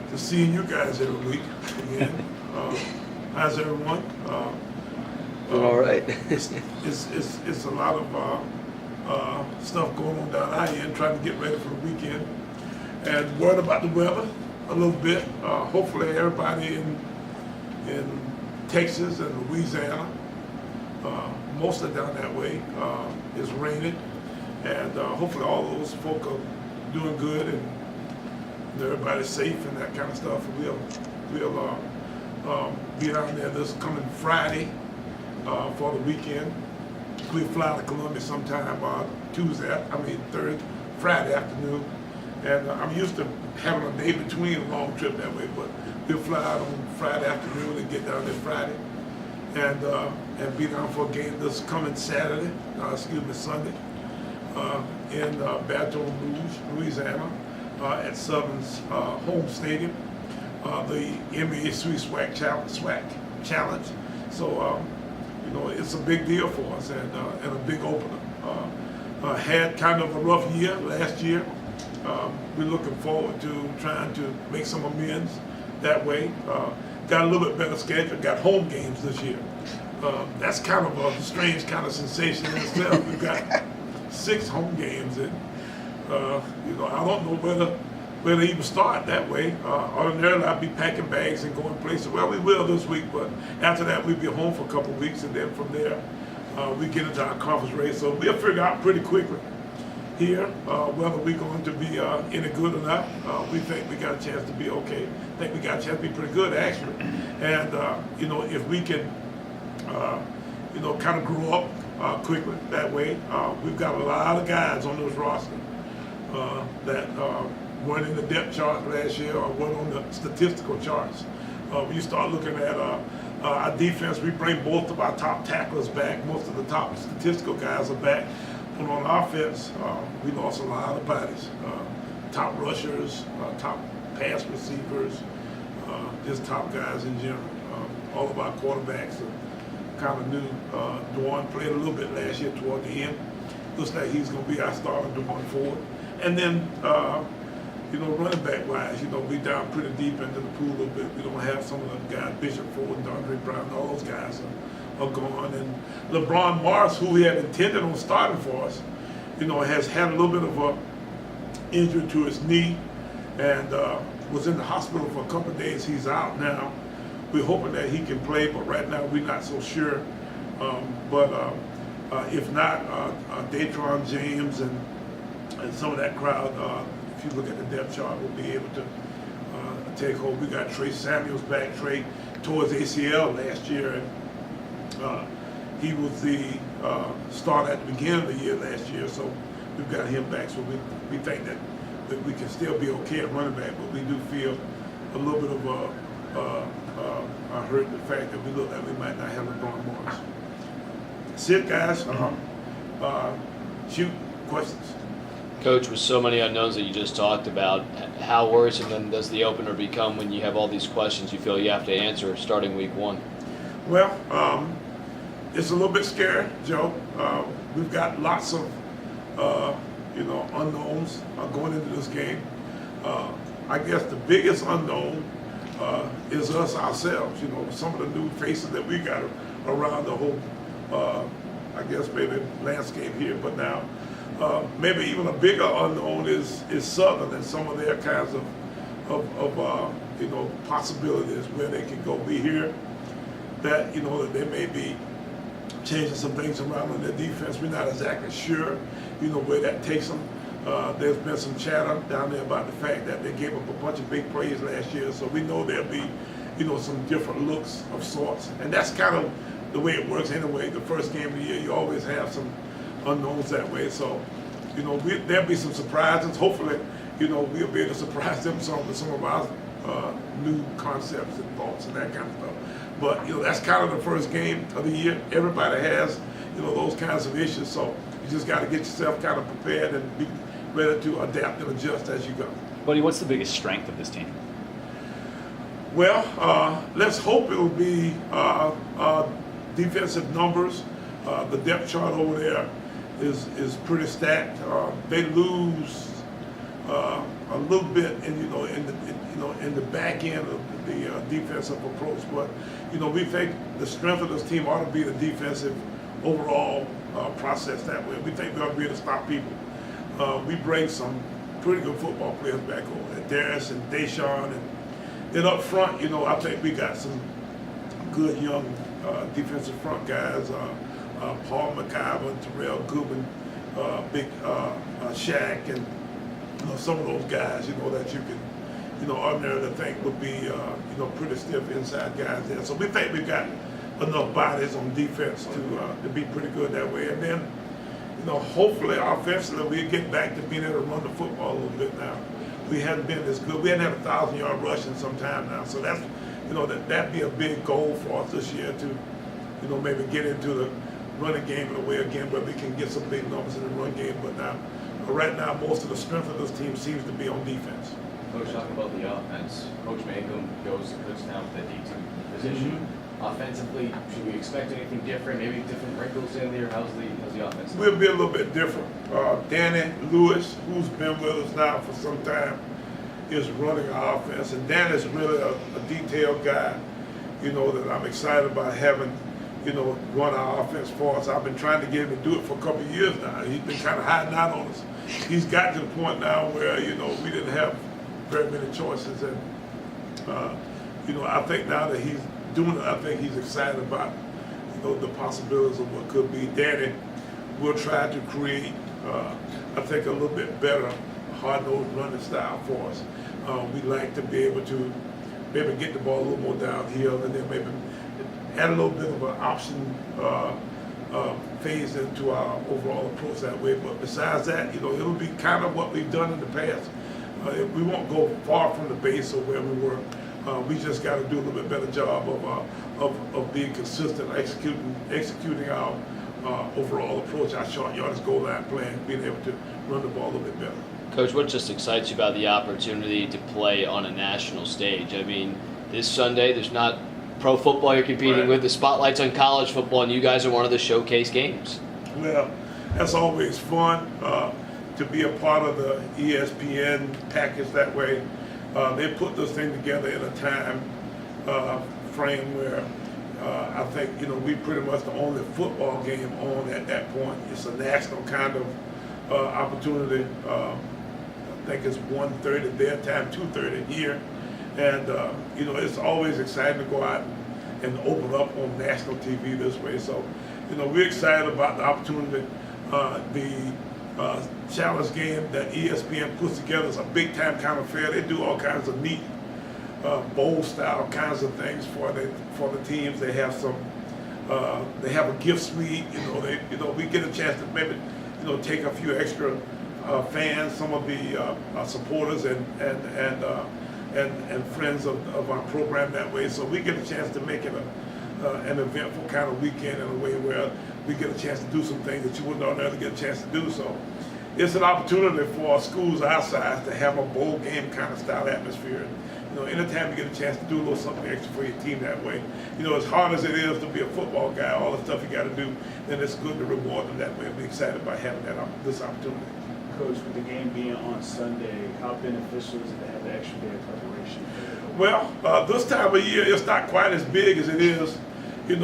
to seeing you guys every week again. How's everyone? Doing all right. It's a lot of stuff going on down our end, trying to get ready for the weekend, and worried about the weather a little bit. Hopefully, everybody in Texas and Louisiana, mostly down that way, is raining, and hopefully all those folk are doing good and everybody's safe and that kind of stuff. We'll be down there this coming Friday for the weekend. We fly to Columbia sometime Friday afternoon. And I'm used to having a day between a long trip that way, but we'll fly out on Friday afternoon and get down there Friday, and be down for a game this coming Sunday, in Baton Rouge, Louisiana, at Southern's home stadium, the MEAC SWAC challenge. So, it's a big deal for us and a big opener. Had kind of a rough year last year. We're looking forward to trying to make some amends that way. Got a little bit better schedule, got home games this year. That's kind of a strange kind of sensation in itself. We've got 6 home games, and I don't know where to even start that way. Ordinarily, I'd be packing bags and going places. Well, we will this week, but after that, we'll be home for a couple of weeks, and then from there, we get into our conference race. So we'll figure out pretty quickly here whether we're going to be any good or not. We think we got a chance to be okay. I think we got a chance to be pretty good, actually. And, if we can, kind of grow up quickly that way. We've got a lot of guys on those rosters that weren't in the depth chart last year or weren't on the statistical charts. When you start looking at our defense, we bring both of our top tacklers back. Most of the top statistical guys are back. But on offense, we lost a lot of bodies. Top rushers, top pass receivers, just top guys in general. All of our quarterbacks are kind of new. Dwan played a little bit last year toward the end. Looks like he's going to be our starter going forward. And then, running back wise, we down pretty deep into the pool a little bit. We don't have some of the guys, Bishop Ford, Dondre Brown, all those guys are gone. And LeBron Morris, who we had intended on starting for us, has had a little bit of a injury to his knee and was in the hospital for a couple of days. He's out now. We're hoping that he can play, but right now we're not so sure. If not, Datron James and some of that crowd, if you look at the depth chart, will be able to take hold. We got Trey Samuels back. Trey tore his ACL last year, and he was the starter at the beginning of the year last year, so we've got him back. So we think that we can still be okay at running back, but we do feel a little bit of I heard the fact that we look like we might not have LeBron Morris. That's it, guys. Shoot, questions. Coach, with so many unknowns that you just talked about, how worrisome then does the opener become when you have all these questions you feel you have to answer starting week 1? Well, it's a little bit scary, Joe. We've got lots of, unknowns going into this game. I guess the biggest unknown is us ourselves. Some of the new faces that we got around the whole, maybe landscape here. But now, maybe even a bigger unknown is Southern and some of their kinds of possibilities where they can go. We hear that that they may be changing some things around in their defense. We're not exactly sure where that takes them. There's been some chatter down there about the fact that they gave up a bunch of big plays last year, so we know there'll be some different looks of sorts, and that's kind of the way it works anyway. The first game of the year, you always have some unknowns that way, so there'll be some surprises. Hopefully, we'll be able to surprise them with some of our new concepts and thoughts and that kind of stuff. But that's kind of the first game of the year. Everybody has those kinds of issues, so you just got to get yourself kind of prepared and be ready to adapt and adjust as you go. Buddy, what's the biggest strength of this team? Well, let's hope it'll be defensive numbers. The depth chart over there is pretty stacked. They lose a little bit in the back end of the defensive approach. But we think the strength of this team ought to be the defensive overall process that way. We think we ought to be able to stop people. We bring some pretty good football players back over, Darius and Deshaun, and then up front, I think we got some good young defensive front guys. Paul McIver, Terrell Goodman, Big Shaq, and some of those guys, that you can, ordinarily think would be, pretty stiff inside guys there. So we think we've got enough bodies on defense to be pretty good that way. And then, hopefully offensively we'll get back to being able to run the football a little bit now. We hadn't been as good. We hadn't had 1,000-yard rush in some time now. So that's, that'd be a big goal for us this year to, maybe get into the running game in a way again where we can get some big numbers in the run game. But right now, most of the strength of this team seems to be on defense. Coach, talking about the offense, Coach Mangum goes to coach now with the D2 position. Mm-hmm. Offensively, should we expect anything different? Maybe different wrinkles in there? How's the offense? We'll be a little bit different. Danny Lewis, who's been with us now for some time, is running our offense, and Danny's really a detailed guy. That I'm excited about having. Run our offense for us. I've been trying to get him to do it for a couple of years now. He's been kind of hiding out on us. He's got to the point now where, we didn't have very many choices. And, I think now that he's doing it, I think he's excited about, the possibilities of what could be. Danny will try to create, I think, a little bit better hard-nosed running style for us. We like to be able to maybe get the ball a little more downhill and then maybe add a little bit of an option phase into our overall approach that way. But besides that, it'll be kind of what we've done in the past. We won't go far from the base of where we were. We just got to do a little bit better job of being consistent, executing our overall approach, our short yardage goal line plan, being able to run the ball a little bit better. Coach, what just excites you about the opportunity to play on a national stage? I mean, this Sunday, there's not pro football you're competing with. The spotlight's on college football, and you guys are one of the showcase games. Well, that's always fun to be a part of the ESPN package that way. They put this thing together in a time frame where I think, we pretty much the only football game on at that point. It's a national kind of opportunity. I think it's 1:30 their time, 2:30 here. And, it's always exciting to go out and open up on national TV this way. So, we're excited about the opportunity. The challenge game that ESPN puts together is a big-time kind of affair. They do all kinds of neat, bowl-style kinds of things for the teams. They have some, they have a gift suite. We get a chance to maybe, take a few extra fans, some of the supporters and friends of our program that way. So we get a chance to make it an eventful kind of weekend in a way where we get a chance to do some things that you wouldn't ordinarily get a chance to do. So it's an opportunity for schools our size to have a bowl game kind of style atmosphere. Anytime you get a chance to do a little something extra for your team that way, as hard as it is to be a football guy, all the stuff you got to do, then it's good to reward them that way. We're excited about having this opportunity. Coach, with the game being on Sunday, how beneficial is it to have the extra day of preparation? Well, this time of year, it's not quite as big as it is, in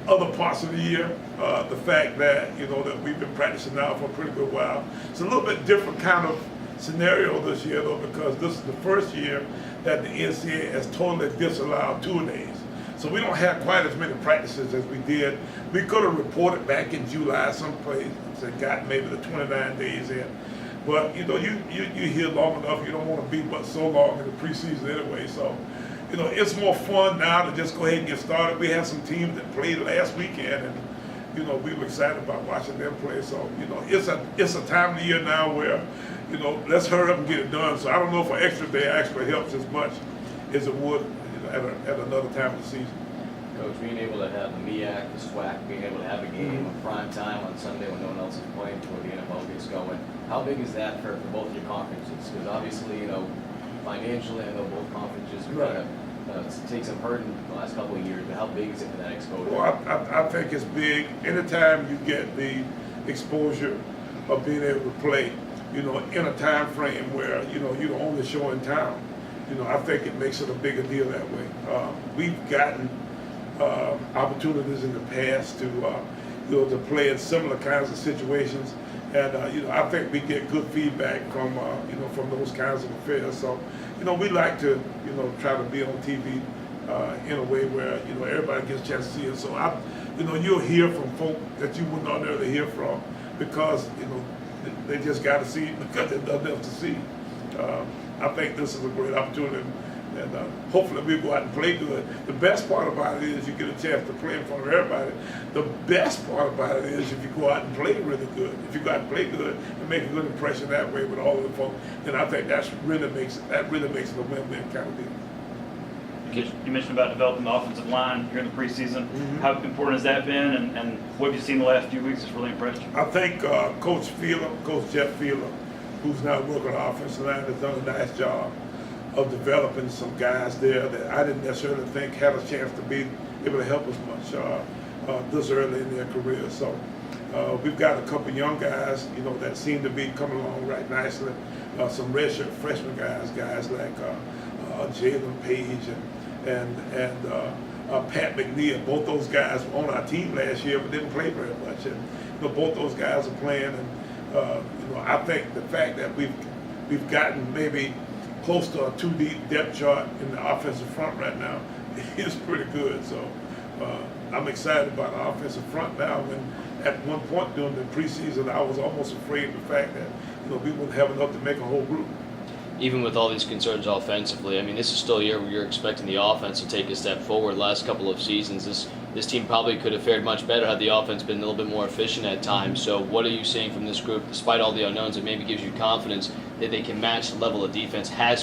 other parts of the year. The fact that, that we've been practicing now for a pretty good while. It's a little bit different kind of scenario this year, though, because this is the first year that the NCAA has totally disallowed 2 days. So we don't have quite as many practices as we did. We could have reported back in July someplace and got maybe the 29 days in. But you here long enough, you don't want to be but so long in the preseason anyway. So, it's more fun now to just go ahead and get started. We have some teams that played last weekend, and we were excited about watching them play. So, it's a time of the year now where, let's hurry up and get it done. So I don't know if an extra day actually helps as much as it would at another time of the season. Coach, being able to have the MEAC, the SWAC, being able to have a game on prime time on Sunday when no one else is playing before the NFL gets going, how big is that for both your conferences? Because obviously, financially, I know both conferences are kind of take some hurt in the last couple of years, but how big is it for that exposure? Well, I think it's big. Anytime you get the exposure of being able to play you know, in a time frame where, you know, you're the only show in town. You know, I think it makes it a bigger deal that way. We've gotten opportunities in the past to, you know, to play in similar kinds of situations, and you know, I think we get good feedback from, you know, from those kinds of affairs. So, you know, we like to, you know, try to be on TV in a way where, you know, everybody gets a chance to see it. So you know, you'll hear from folk that you wouldn't ordinarily hear from because, you know, they just got to see it because there's nothing else to see. I think this is a great opportunity, and hopefully we go out and play good. The best part about it is you get a chance to play in front of everybody. The best part about it is if you go out and play really good. If you go out and play good and make a good impression that way with all of the folks, then I think that really makes it a win-win kind of deal. You mentioned about developing the offensive line here in the preseason. Mm-hmm. How important has that been, and what have you seen the last few weeks that's really impressed you? I think Coach Jeff Fielder, who's now working on the offensive line, has done a nice job of developing some guys there that I didn't necessarily think had a chance to be able to help us much this early in their career. So we've got a couple young guys, you know, that seem to be coming along right nicely. Some redshirt freshman guys like Jalen Page and Pat McNeil. Both those guys were on our team last year but didn't play very much. And you know, both those guys are playing, and you know, I think the fact that we've gotten maybe close to a 2-deep depth chart in the offensive front right now is pretty good. So I'm excited about the offensive front now. When at one point during the preseason, I was almost afraid of the fact that, you know, we wouldn't have enough to make a whole group. Even with all these concerns offensively, I mean, this is still a year where you're expecting the offense to take a step forward. Last couple of seasons, this team probably could have fared much better had the offense been a little bit more efficient at times. So what are you seeing from this group, despite all the unknowns, that maybe gives you confidence that they can match the level of defense has